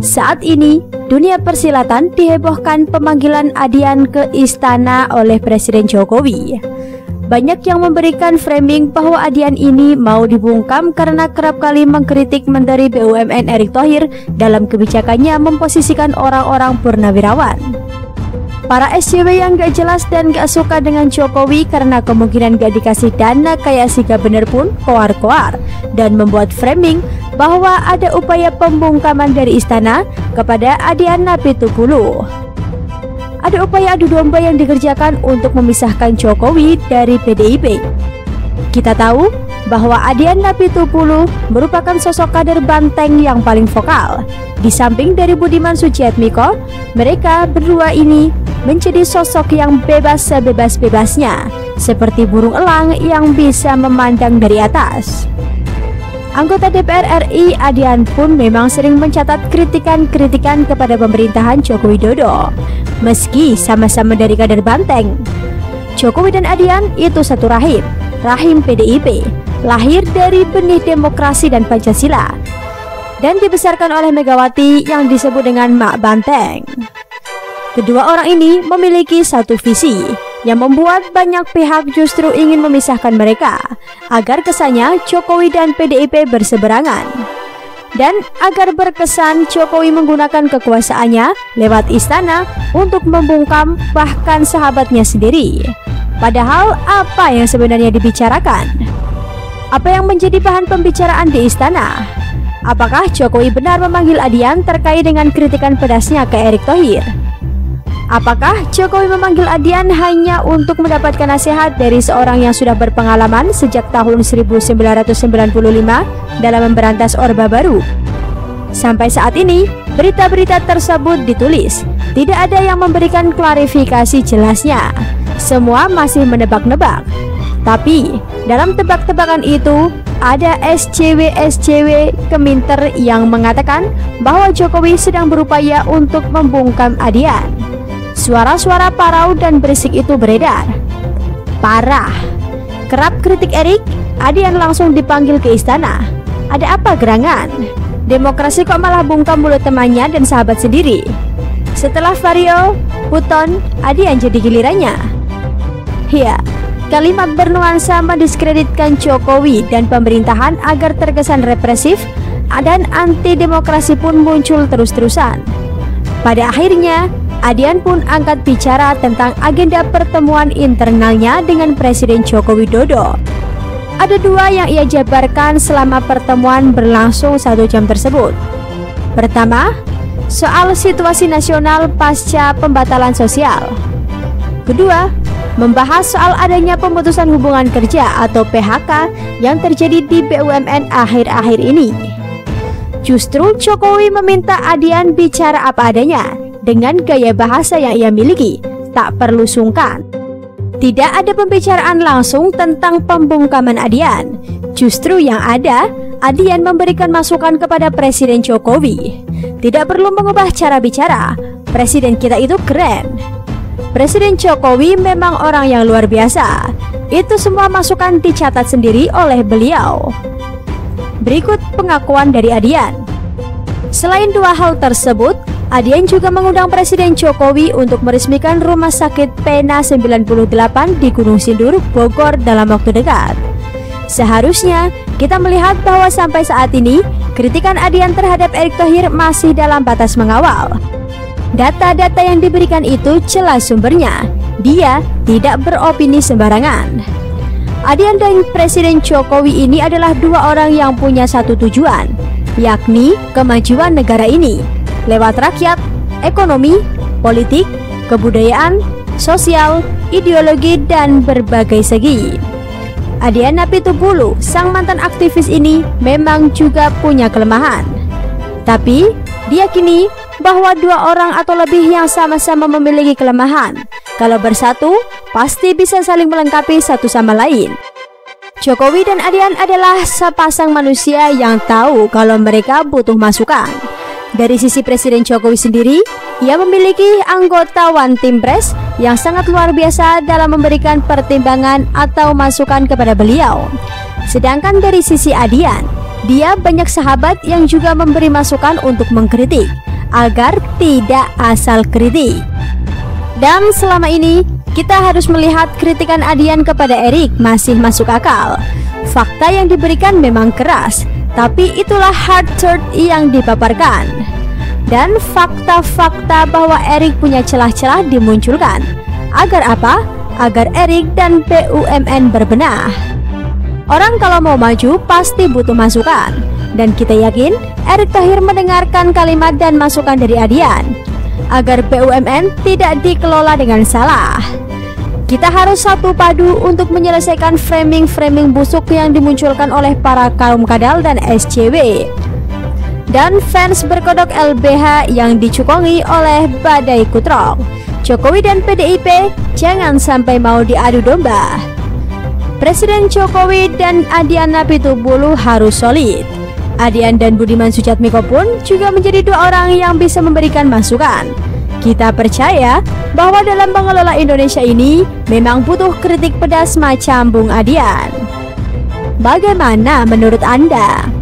Saat ini, dunia persilatan dihebohkan pemanggilan Adian ke istana oleh Presiden Jokowi. Banyak yang memberikan framing bahwa Adian ini mau dibungkam karena kerap kali mengkritik Menteri BUMN Erick Thohir dalam kebijakannya memposisikan orang-orang purnawirawan. Para SJW yang gak jelas dan gak suka dengan Jokowi karena kemungkinan gak dikasih dana kayak si Gubernur pun koar-koar dan membuat framing bahwa ada upaya pembungkaman dari istana kepada Adian Napitupulu. Ada upaya adu domba yang dikerjakan untuk memisahkan Jokowi dari PDIP. Kita tahu bahwa Adian Napitupulu merupakan sosok kader Banteng yang paling vokal. Di samping dari Budiman Sujatmiko, mereka berdua ini menjadi sosok yang bebas sebebas-bebasnya, seperti burung elang yang bisa memandang dari atas. Anggota DPR RI Adian pun memang sering mencatat kritikan-kritikan kepada pemerintahan Joko Widodo, meski sama-sama dari kader Banteng. Jokowi dan Adian itu satu rahim PDIP, lahir dari benih demokrasi dan Pancasila, dan dibesarkan oleh Megawati yang disebut dengan Mak Banteng. Kedua orang ini memiliki satu visi yang membuat banyak pihak justru ingin memisahkan mereka agar kesannya Jokowi dan PDIP berseberangan. Dan agar berkesan Jokowi menggunakan kekuasaannya lewat istana untuk membungkam bahkan sahabatnya sendiri. Padahal apa yang sebenarnya dibicarakan? Apa yang menjadi bahan pembicaraan di istana? Apakah Jokowi benar memanggil Adian terkait dengan kritikan pedasnya ke Erick Thohir? Apakah Jokowi memanggil Adian hanya untuk mendapatkan nasihat dari seorang yang sudah berpengalaman sejak tahun 1995 dalam memberantas Orde Baru? Sampai saat ini, berita-berita tersebut ditulis. Tidak ada yang memberikan klarifikasi jelasnya. Semua masih menebak-nebak. Tapi, dalam tebak-tebakan itu, ada SJW Keminter yang mengatakan bahwa Jokowi sedang berupaya untuk membungkam Adian. Suara-suara parau dan berisik itu beredar. Parah. Kerap kritik Erick, Adian langsung dipanggil ke istana. Ada apa gerangan? Demokrasi kok malah bungkam mulut temannya dan sahabat sendiri? Setelah Vario, Puton, Adian jadi gilirannya. Ya, kalimat bernuansa mendiskreditkan Jokowi dan pemerintahan agar terkesan represif dan anti demokrasi pun muncul terus-terusan. Pada akhirnya, Adian pun angkat bicara tentang agenda pertemuan internalnya dengan Presiden Joko Widodo. Ada dua yang ia jabarkan selama pertemuan berlangsung 1 jam tersebut. Pertama, soal situasi nasional pasca pembatalan sosial. Kedua, membahas soal adanya pemutusan hubungan kerja atau PHK yang terjadi di BUMN akhir-akhir ini. Justru Jokowi meminta Adian bicara apa adanya dengan gaya bahasa yang ia miliki, tak perlu sungkan. Tidak ada pembicaraan langsung tentang pembungkaman Adian. Justru yang ada, Adian memberikan masukan kepada Presiden Jokowi. Tidak perlu mengubah cara bicara, Presiden kita itu keren. Presiden Jokowi memang orang yang luar biasa. Itu semua masukan dicatat sendiri oleh beliau. Berikut pengakuan dari Adian. Selain dua hal tersebut, Adian juga mengundang Presiden Jokowi untuk meresmikan Rumah Sakit Pena 98 di Gunung Sindur, Bogor dalam waktu dekat. Seharusnya kita melihat bahwa sampai saat ini kritikan Adian terhadap Erick Thohir masih dalam batas mengawal. Data-data yang diberikan itu jelas sumbernya. Dia tidak beropini sembarangan. Adian dan Presiden Jokowi ini adalah dua orang yang punya satu tujuan, yakni kemajuan negara ini lewat rakyat, ekonomi, politik, kebudayaan, sosial, ideologi, dan berbagai segi. Adian Napitupulu, sang mantan aktivis ini memang juga punya kelemahan. Tapi, diyakini bahwa dua orang atau lebih yang sama-sama memiliki kelemahan, kalau bersatu, pasti bisa saling melengkapi satu sama lain. Jokowi dan Adian adalah sepasang manusia yang tahu kalau mereka butuh masukan. Dari sisi Presiden Jokowi sendiri, ia memiliki anggota One Team Press yang sangat luar biasa dalam memberikan pertimbangan atau masukan kepada beliau. Sedangkan dari sisi Adian, dia banyak sahabat yang juga memberi masukan untuk mengkritik agar tidak asal kritik. Dan selama ini kita harus melihat kritikan Adian kepada Erik masih masuk akal. Fakta yang diberikan memang keras, tapi itulah hard truth yang dipaparkan. Dan fakta-fakta bahwa Erik punya celah-celah dimunculkan. Agar apa? Agar Erik dan BUMN berbenah. Orang kalau mau maju pasti butuh masukan. Dan kita yakin Erick Thohir mendengarkan kalimat dan masukan dari Adian agar BUMN tidak dikelola dengan salah. Kita harus satu padu untuk menyelesaikan framing-framing busuk yang dimunculkan oleh para kaum kadal dan SJW dan fans berkodok LBH yang dicukongi oleh badai kutrok. Jokowi dan PDIP jangan sampai mau diadu domba. Presiden Jokowi dan Adian Apitupulu harus solid. Adian dan Budiman Sujatmiko pun juga menjadi dua orang yang bisa memberikan masukan. Kita percaya bahwa dalam mengelola Indonesia ini memang butuh kritik pedas macam Bung Adian. Bagaimana menurut Anda?